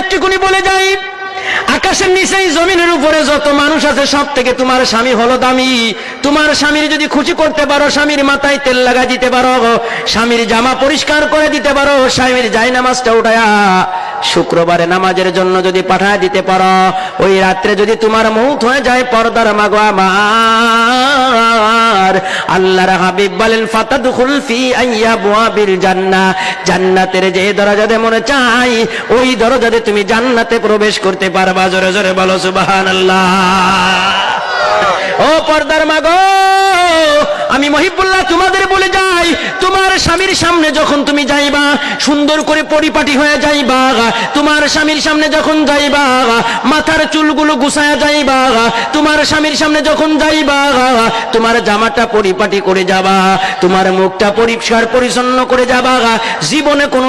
একটুকুনি বলে যাই, আকাশের নিচে জমিনের উপরে যত মানুষ আছে সব থেকে তোমার স্বামী হলো দামি। তোমার স্বামীর যদি খুশি করতে পারো, স্বামীর মাথায় তেল লাগা দিতে পারো, স্বামীর জামা পরিষ্কার করে দিতে পারো, স্বামীর জায়নামাজটা উঠায়া শুক্রবারে নামাজের জন্য যদি পাঠায় দিতে পারো, ওই রাত্রে যদি তোমার মউত হয়ে যায়, পর্দার মাগো আমার আল্লাহর হাবিব বলেন ফাতাদখুল ফি আইয়াবওয়াবিল জান্নাহ, জান্নাতের যে দরজাতে মনে চাই ওই দরজাতে তুমি জান্নাতে প্রবেশ করতে পারবা। জোরে জোরে বলো সুবহানাল্লাহ। ও পর্দার মাগো, আমি মহিবুল্লাহ তোমাদের বলে যাই, তোমার স্বামীর সামনে যখন তুমি যাইবা সুন্দর করে পরিপাটি হয়ে যাইবা, তোমার স্বামীর সামনে যখন যাইবা মাথার চুলগুলো গুছায়া যাইবা, তোমার স্বামীর সামনে যখন যাইবা তোমার জামাটা পরিপাটি করে যাবা, তোমার মুখটা পরিষ্কার পরিচ্ছন্ন করে যাবা, জীবনে কোনো